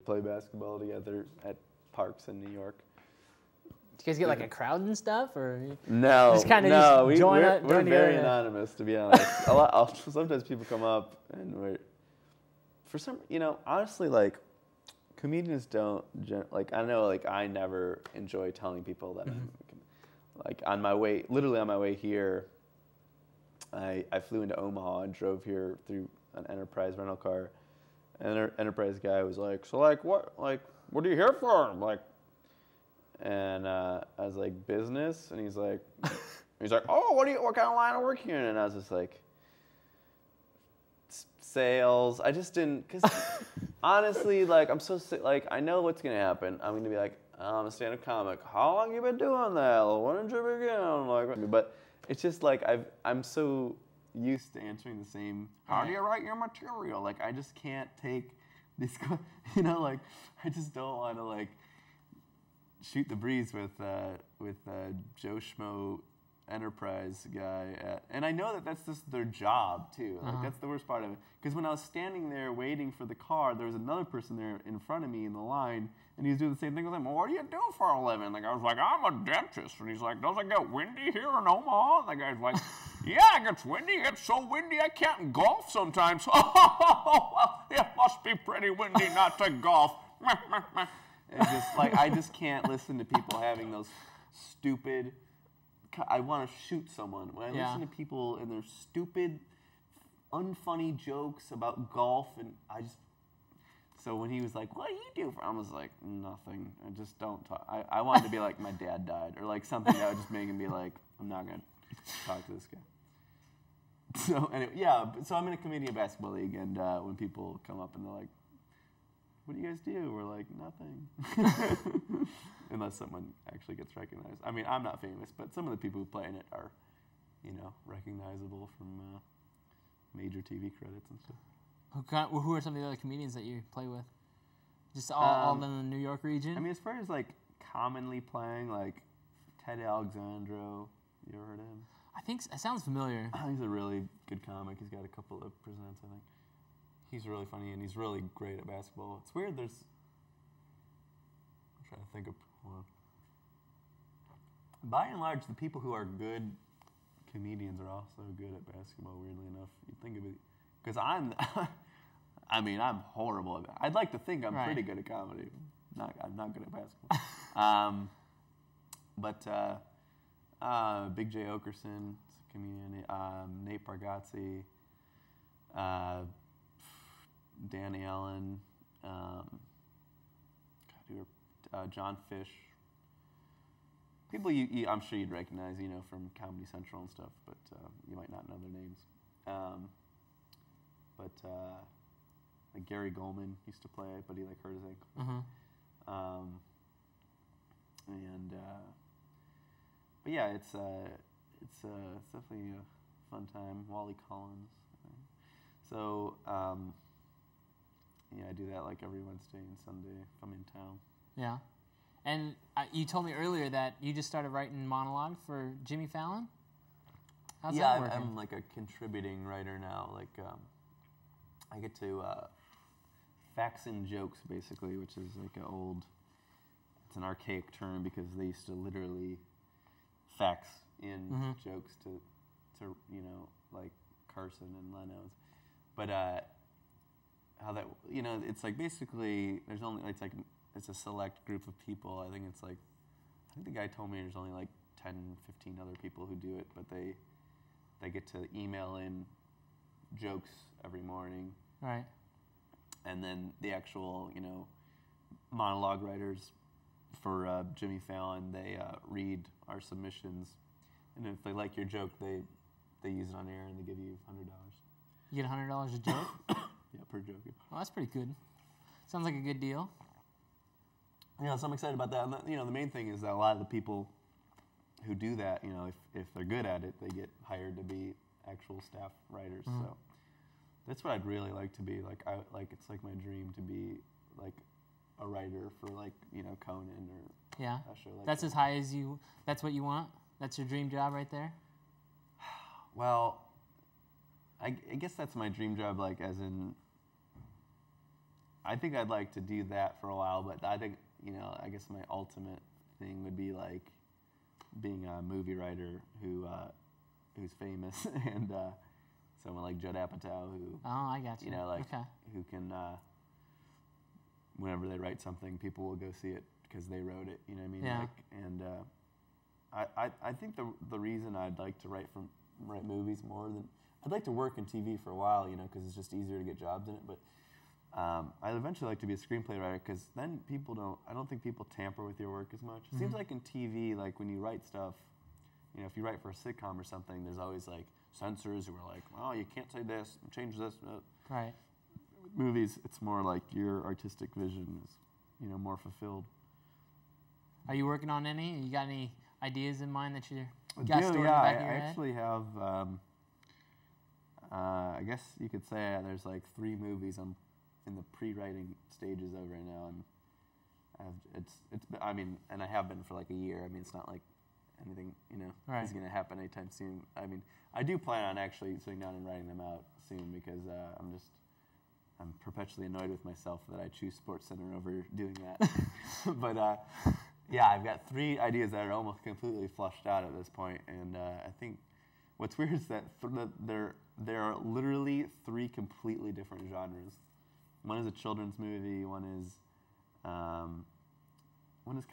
play basketball together at parks in New York. Do you guys get like a crowd and stuff, or No, just kind of no, join we're very together? anonymous, to be honest. Sometimes people come up and for some, honestly, like comedians don't like. I know, like I never enjoy telling people that like literally on my way here. I flew into Omaha and drove here through an Enterprise rental car. And an Enterprise guy was like, "So like what are you here for?" And I was like, "Business." And he's like, "Oh, what kind of line of work are you in?" And I was just like, "Sales." I just didn't, because honestly, like I'm so sick. Like I know what's gonna happen. I'm gonna be like, "I'm a stand-up comic. How long you been doing that? When did you begin?" Like, but it's just like I'm so used to answering the same. How do you write your material? Like I just can't take this. Like I just don't want to like shoot the breeze with Joe Schmo Enterprise guy. And I know that that's just their job too. Like that's the worst part of it. Because when I was standing there waiting for the car, there was another person there in front of me in the line, and he was doing the same thing with him. "Well, what do you do for a living?" Like I was like, "I'm a dentist." And he's like, "Does it get windy here in Omaha?" And the guy's like, "Yeah, it gets windy. It's so windy I can't golf sometimes." Well, it must be pretty windy not to golf. It's just like I just can't listen to people having those stupid. I want to shoot someone when I listen to people and their stupid, unfunny jokes about golf, and I just. So when he was like, "What do you do?" I was like, "Nothing. I just don't talk." I wanted to be like, "My dad died," or like something that would just make him be like, "I'm not gonna talk to this guy." So anyway, so I'm in a comedian basketball league, and when people come up and they're like, "What do you guys do?" We're like, "Nothing." Unless someone actually gets recognized. I mean, I'm not famous, but some of the people who play in it are, recognizable from major TV credits and stuff. Who are some of the other comedians that you play with? Just all in the New York region? I mean, as far as like commonly playing, like Ted Alexandro, you ever heard of him? I think it sounds familiar. He's a really good comic. He's got a couple of presents, I think. He's really funny, and he's really great at basketball. It's weird, I'm trying to think of one. By and large, the people who are good comedians are also good at basketball, weirdly enough. You think of it, because I'm horrible at it. I'd like to think I'm pretty good at comedy. I'm not good at basketball. Big J. Okerson, is a comedian. Nate Bargatze, Danny Allen, John Fish. People I'm sure you'd recognize, from Comedy Central and stuff, but you might not know their names. Like Gary Goldman used to play, but he hurt his ankle. But yeah, it's definitely a fun time. Wally Collins. So I do that like every Wednesday and Sunday if I'm in town. Yeah. And you told me earlier that you just started writing monologue for Jimmy Fallon? How's that working? I'm like a contributing writer now. Like, I get to fax in jokes, basically, which is like it's an archaic term because they used to literally fax in jokes to like Carson and Leno's. But how that, it's like basically there's only, it's a select group of people. I think the guy told me there's only like 10, 15 other people who do it, but they get to email in jokes every morning. Right. And then the actual, monologue writers for Jimmy Fallon, they read our submissions, and if they like your joke, they use it on air and they give you $100. You get $100 a joke? Yeah, per joke. Yeah. Well, that's pretty good. Sounds like a good deal. Yeah, so I'm excited about that. And the main thing is that a lot of the people who do that, if they're good at it, they get hired to be actual staff writers. So that's what I'd really like to be. It's like my dream to be like a writer for Conan or a show like that's that. As high as you. That's what you want. That's your dream job right there. Well, I guess that's my dream job. Like as in, I think I'd like to do that for a while, but I think, I guess my ultimate thing would be like being a movie writer who's famous and someone like Judd Apatow who. Oh, I got you. Who can. Whenever they write something, people will go see it because they wrote it. You know what I mean? Yeah. I think the reason I'd like to write movies more than I'd like to work in TV for a while, because it's just easier to get jobs in it. But I'd eventually like to be a screenplay writer because then I don't think people tamper with your work as much. It seems like in TV, like when you write stuff, if you write for a sitcom or something, there's always like censors who are like, well, you can't say this, change this. Right. With movies, it's more like your artistic vision is, more fulfilled. Are you working on any? You got any ideas in mind that you I got stored in the back of your I head? actually have. I guess you could say there's like 3 movies I'm in the pre-writing stages of right now, and and I have been for like a year. I mean, it's not like anything right. is going to happen anytime soon. I mean, I do plan on actually sitting down and writing them out soon because I'm perpetually annoyed with myself that I choose SportsCenter over doing that. But yeah, I've got 3 ideas that are almost completely flushed out at this point, and I think what's weird is that there are literally 3 completely different genres. One is a children's movie. One is kind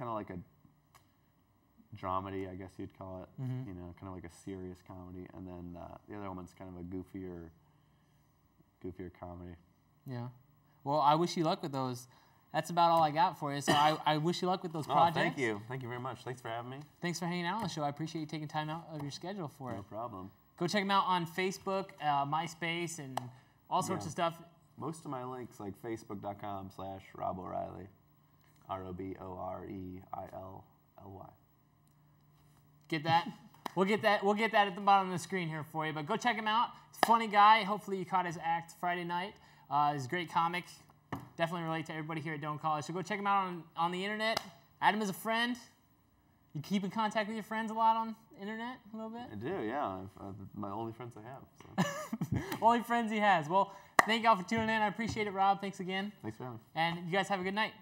of like a dramedy, I guess you'd call it. Mm-hmm. Kind of like a serious comedy, and then the other one's kind of a goofier comedy. Yeah. Well, I wish you luck with those. That's about all I got for you. So I wish you luck with those projects. Thank you. Thank you very much. Thanks for having me. Thanks for hanging out on the show. I appreciate you taking time out of your schedule for it. No problem. Go check them out on Facebook, MySpace, and all sorts of stuff. Most of my links, like facebook.com/Rob O'Reilly, ROBOREILLY. Get that? We'll get that at the bottom of the screen here for you. But go check him out. He's a funny guy. Hopefully you caught his act Friday night. He's a great comic. Definitely relate to everybody here at Doane College. So go check him out on the internet. Add him as a friend. You keep in contact with your friends a lot on the internet a little bit? I do, yeah. My only friends I have. So. Only friends he has. Well, thank y'all for tuning in. I appreciate it, Rob. Thanks again. Thanks for having me. And you guys have a good night.